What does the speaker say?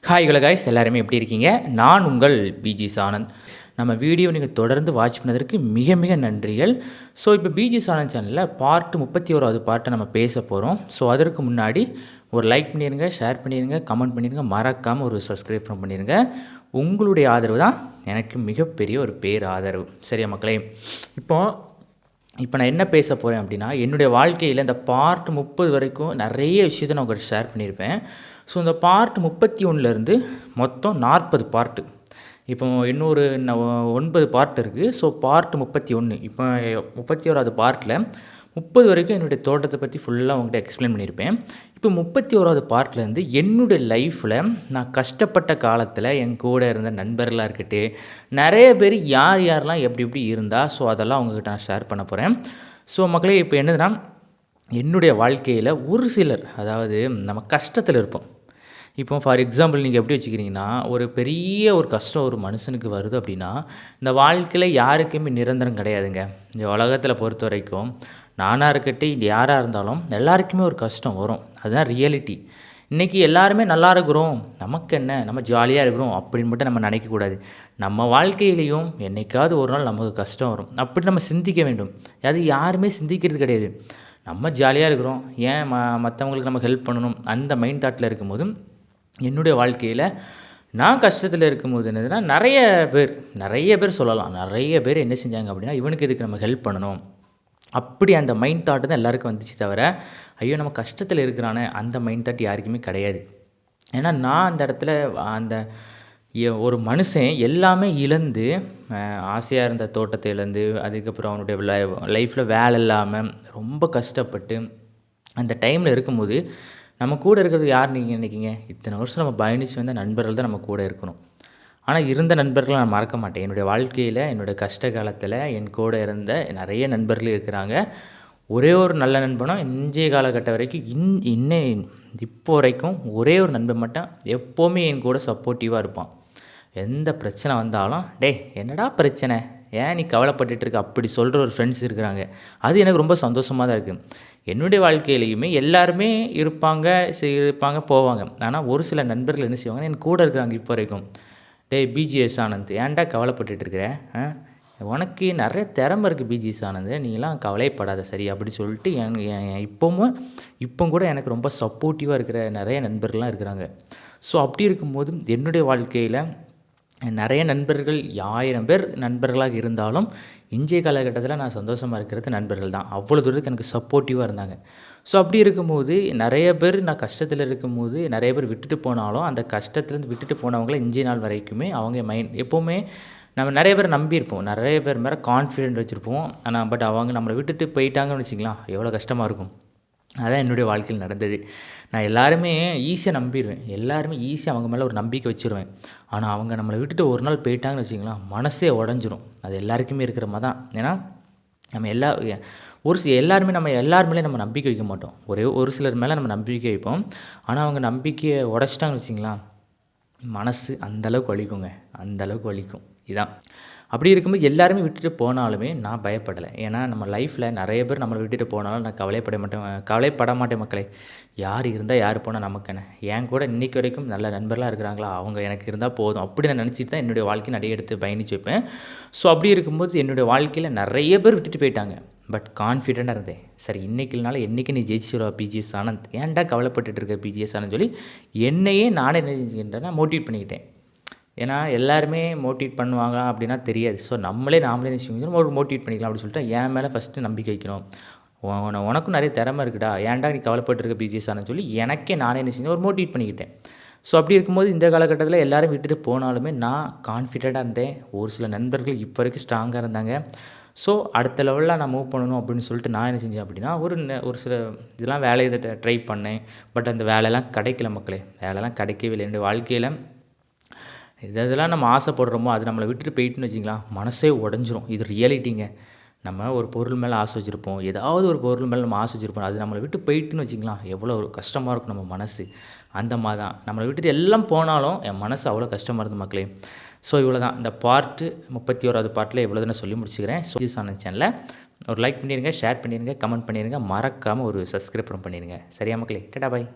Hi hello guys, எல்லாருமே எப்படி இருக்கீங்க? நான் உங்கள் பிஜி சானந்த். நம்ம வீடியோ நீங்கள் தொடர்ந்து வாட்ச் பண்ணதற்கு மிக மிக நன்றிகள். ஸோ இப்போ பிஜி சானந்த் சேனலில் பார்ட் 31வது பார்ட்டை நம்ம பேச போகிறோம். ஸோ அதற்கு முன்னாடி ஒரு லைக் பண்ணிடுங்க, ஷேர் பண்ணிடுங்க, கமெண்ட் பண்ணிடுங்க, மறக்காமல் ஒரு சப்ஸ்கிரைப் பண்ணிடுங்க. உங்களுடைய ஆதரவு தான் எனக்கு மிகப்பெரிய ஒரு பேர் ஆதரவு. சரியா மக்களே? இப்போ நான் என்ன பேச போகிறேன் அப்படின்னா, என்னுடைய வாழ்க்கையில் இந்த பார்ட் 30 வரைக்கும் நிறைய விஷயத்தை நான் உங்கள்கிட்ட ஷேர் பண்ணியிருப்பேன். ஸோ இந்த பார்ட் 31லேருந்து மொத்தம் 40 பார்ட்டு. இப்போ இன்னொரு 9 பார்ட் இருக்குது. So part 31. இப்போ 31வது பார்ட்டில் 30 வரைக்கும் என்னுடைய தோட்டத்தை பற்றி ஃபுல்லாக உங்கள்கிட்ட எக்ஸ்பிளைன் பண்ணியிருப்பேன். இப்போ 31வது பார்ட்லேருந்து என்னுடைய லைஃப்பில் நான் கஷ்டப்பட்ட காலத்தில் என் கூட இருந்த நண்பர்களாக இருக்கட்டும், நிறைய பேர் யார் யாரெல்லாம் எப்படி எப்படி இருந்தால், ஸோ அதெல்லாம் அவங்கக்கிட்ட நான் ஷேர் பண்ண போகிறேன். ஸோ மக்களே, இப்போ என்னதுன்னா, என்னுடைய வாழ்க்கையில் ஒரு சிலர், அதாவது நம்ம கஷ்டத்தில் இருப்போம். இப்போ ஃபார் எக்ஸாம்பிள் நீங்கள் எப்படி வச்சுக்கிறீங்கன்னா, ஒரு பெரிய ஒரு கஷ்டம் ஒரு மனுஷனுக்கு வருது அப்படின்னா, இந்த வாழ்க்கையில் யாருக்குமே நிரந்தரம் கிடையாதுங்க. இந்த உலகத்தில் பொறுத்த வரைக்கும் நானாக இருக்கட்டும், யாராக இருந்தாலும் எல்லாருக்குமே ஒரு கஷ்டம் வரும். அதுதான் ரியாலிட்டி. இன்றைக்கி எல்லாருமே நல்லா இருக்கிறோம், நமக்கு என்ன, நம்ம ஜாலியாக இருக்கிறோம் அப்படின்னு மட்டும் நம்ம நினைக்கக்கூடாது. நம்ம வாழ்க்கையிலையும் என்றைக்காவது ஒரு நாள் நமக்கு கஷ்டம் வரும். அப்படி நம்ம சிந்திக்க வேண்டும். அது யாருமே சிந்திக்கிறது கிடையாது. நம்ம ஜாலியாக இருக்கிறோம், ஏன் மற்றவங்களுக்கு நம்ம ஹெல்ப் பண்ணணும், அந்த மைண்ட் தாட்டில் இருக்கும்போது என்னுடைய வாழ்க்கையில் நான் கஷ்டத்தில் இருக்கும்போது என்னதுன்னா, நிறைய பேர் சொல்லலாம். நிறைய பேர் என்ன செஞ்சாங்க அப்படின்னா, இவனுக்கு இதுக்கு நம்ம ஹெல்ப் பண்ணணும், அப்படி அந்த மைண்ட் தாட்டு தான் எல்லாருக்கும் வந்துச்சு தவிர, ஐயோ நம்ம கஷ்டத்தில் இருக்கிறானே அந்த மைண்ட் தாட் யாருக்குமே கிடையாது. ஏன்னா நான் அந்த இடத்துல அந்த ஒரு மனுஷன் எல்லாமே இழந்து, ஆசையாக இருந்த தோட்டத்தை இழந்து, அதுக்கப்புறம் அவனுடைய லைஃப்பில் வேலை இல்லாமல் ரொம்ப கஷ்டப்பட்டு அந்த டைமில் இருக்கும்போது, நம்ம கூட இருக்கிறது யார் நீங்கள் நினைக்கிங்க? இத்தனை வருஷம் நம்ம பயணித்து வந்த நண்பர்கள் தான் நம்ம கூட இருக்கணும். ஆனால் இருந்த நண்பர்களை நான் மறக்க மாட்டேன். என்னுடைய வாழ்க்கையில் என்னுடைய கஷ்ட காலத்தில் என் கூட இருந்த நிறைய நண்பர்கள் இருக்கிறாங்க. ஒரே ஒரு நல்ல நண்பனும் இன்றைய காலகட்டம் வரைக்கும் இப்போ வரைக்கும் ஒரே ஒரு நண்பன் மட்டும் எப்போவுமே என் கூட சப்போர்ட்டிவாக இருப்பான். எந்த பிரச்சனை வந்தாலும், டேய் என்னடா பிரச்சனை, ஏன் நீ கவலைப்பட்டுட்டு இருக்க, அப்படி சொல்கிற ஒரு ஃப்ரெண்ட்ஸ் இருக்கிறாங்க. அது எனக்கு ரொம்ப சந்தோஷமாக தான் இருக்குது. என்னுடைய வாழ்க்கையிலையுமே எல்லாருமே இருப்பாங்க போவாங்க. ஆனால் ஒரு சில நண்பர்கள் என்ன செய்வாங்கன்னா, என் கூட இருக்கிறாங்க இப்போ வரைக்கும். டேய் பிஜிஎஸ் ஆனந்த், ஏன்டா கவலைப்பட்டுட்டு இருக்கிற, உனக்கு நிறைய திறமை இருக்குது பிஜிஎஸ் ஆனந்த், நீலாம் கவலைப்படாத சரி அப்படி சொல்லிட்டு இப்போ கூட எனக்கு ரொம்ப சப்போர்ட்டிவாக இருக்கிற நிறைய நண்பர்கள்லாம் இருக்கிறாங்க. ஸோ அப்படி இருக்கும்போது என்னுடைய வாழ்க்கையில் நிறைய நண்பர்கள் 1000 பேர் நண்பர்களாக இருந்தாலும் இன்றைய காலகட்டத்தில் நான் சந்தோஷமாக இருக்கிறது நண்பர்கள் தான். அவ்வளோ தூரத்துக்கு எனக்கு சப்போர்ட்டிவாக இருந்தாங்க. ஸோ அப்படி இருக்கும்போது நிறைய பேர் நான் கஷ்டத்தில் இருக்கும்போது நிறைய பேர் விட்டுட்டு போனாலும், அந்த கஷ்டத்துலேருந்து விட்டுட்டு போனவங்கள இன்றைய நாள் வரைக்குமே அவங்க எப்போவுமே நம்ம நிறைய பேர் நம்பியிருப்போம், நிறைய பேர் மேலே கான்ஃபிடென்ட் வச்சுருப்போம். ஆனால் அவங்க நம்மளை விட்டுட்டு போயிட்டாங்கன்னு வச்சுக்கலாம், எவ்வளோ கஷ்டமாக இருக்கும். அதான் என்னுடைய வாழ்க்கையில் நடந்தது. நான் எல்லாருமே ஈஸியாக நம்பிடுவேன், எல்லாருமே ஈஸியாக அவங்க மேலே ஒரு நம்பிக்கை வச்சுருவேன். ஆனால் அவங்க நம்மளை விட்டுட்டு ஒரு நாள் போயிட்டாங்கன்னு வச்சுக்கலாம், மனசே உடஞ்சிரும். அது எல்லாருக்குமே இருக்கிற மாதிரி தான். ஏன்னா நம்ம எல்லாருமே நம்ம எல்லார் மேலேயும் நம்ம நம்பிக்கை வைக்க மாட்டோம். ஒரு சிலர் மேலே நம்ம நம்பிக்கை வைப்போம். ஆனால் அவங்க நம்பிக்கையை உடச்சிட்டாங்கன்னு வச்சிங்களேன், மனசு அந்தளவுக்கு வலிக்குங்க, அந்தளவுக்கு வலிக்கும். இதான். அப்படி இருக்கும்போது எல்லாருமே விட்டுட்டு போனாலுமே நான் பயப்படலை. ஏன்னா நம்ம லைஃப்பில் நிறைய பேர் நம்மளை விட்டுட்டு போனாலும் நான் கவலைப்பட மாட்டேன் மக்களே. யார் இருந்தால் யார் போனால் நமக்கு என்ன, என் கூட இன்றைக்கி வரைக்கும் நல்ல நண்பர்களாக இருக்கிறாங்களா, அவங்க எனக்கு இருந்தால் போதும் அப்படி நான் நினச்சிட்டு தான் என்னுடைய வாழ்க்கை நிறைய எடுத்து பயணிச்சு வைப்பேன். ஸோ அப்படி இருக்கும்போது என்னுடைய வாழ்க்கையில் நிறைய பேர் விட்டுட்டு போயிட்டாங்க. பட் கான்ஃபிடெண்ட்டாக இருந்தேன், சரி இன்றைக்கினால என்றைக்கு நீ ஜெயிச்சிருவா பிஜிஎஸ் ஆனந்த், ஏன்டா கவலைப்பட்டுட்டு இருக்க பிஜிஎஸ் ஆனந்த் சொல்லி என்னையே நானே என்ன செஞ்சுக்கிட்டேன்னா மோட்டிவேட் பண்ணிக்கிட்டேன். ஏன்னா எல்லாருமே மோட்டிவேட் பண்ணுவாங்க அப்படின்னா தெரியாது. ஸோ நாமளே என்ன செஞ்சோம், ஒரு மோட்டிவேட் பண்ணிக்கலாம் அப்படின்னு சொல்லிட்டு என் மேலே ஃபஸ்ட்டு நம்பிக்கை வைக்கணும். உனக்கும் நிறைய திறமை இருக்குடா, ஏன்டா நீ கவலைப்பட்டுருக்க பிஜிஎஸ் ஆனன்னு சொல்லி எனக்கே நானே என்ன செஞ்சேன், ஒரு மோட்டிவேட் பண்ணிக்கிட்டேன். ஸோ அப்படி இருக்கும்போது இந்த காலகட்டத்தில் எல்லோரும் விட்டுட்டு போனாலுமே நான் கான்ஃபிடெண்ட்டாக இருந்தேன். ஒரு சில நண்பர்கள் இப்போ வரைக்கும் ஸ்ட்ராங்காக இருந்தாங்க. ஸோ அடுத்த லெவலில் நான் மூவ் பண்ணணும் அப்படின்னு சொல்லிட்டு நான் என்ன செஞ்சேன் அப்படின்னா, ஒரு சில இதெல்லாம் வேலையை ட்ரை பண்ணேன். பட் அந்த வேலையெல்லாம் கிடைக்கல மக்களே, வேலையெல்லாம் கிடைக்கவே இல்லை. என்னுடைய வாழ்க்கையில் இதெல்லாம் நம்ம ஆசைப்படுறோமோ அது நம்மளை விட்டுட்டு போயிட்டுன்னு வச்சிங்களா, மனசே உடஞ்சிரும். இது ரியாலிட்டிங்க. நம்ம ஒரு பொருள் மேலே ஆசை வச்சுருப்போம், ஏதாவது ஒரு பொருள் மேலே நம்ம ஆசை வச்சுருப்போம், அது நம்மளை விட்டு போயிட்டுன்னு வச்சிங்களா, எவ்வளோ ஒரு கஷ்டமாக இருக்கும் நம்ம மனசு. அந்த மாதிரி தான் நம்மளை விட்டுட்டு எல்லாம் போனாலும் என் மனசு அவ்வளோ கஷ்டமாக இருந்தது மக்களே. ஸோ இவ்வளோ தான் இந்த பார்ட்டு 31வது பார்ட்டில் இவ்வளோ தான் சொல்லி முடிச்சுக்கிறேன். ஆன சேனலில் ஒரு லைக் பண்ணிடுங்க, ஷேர் பண்ணிடுங்க, கமெண்ட் பண்ணிடுங்க, மறக்காமல் ஒரு சப்ஸ்கிரைப் பண்ணிடுங்க. சரியா மக்களே? டாடா பாய்.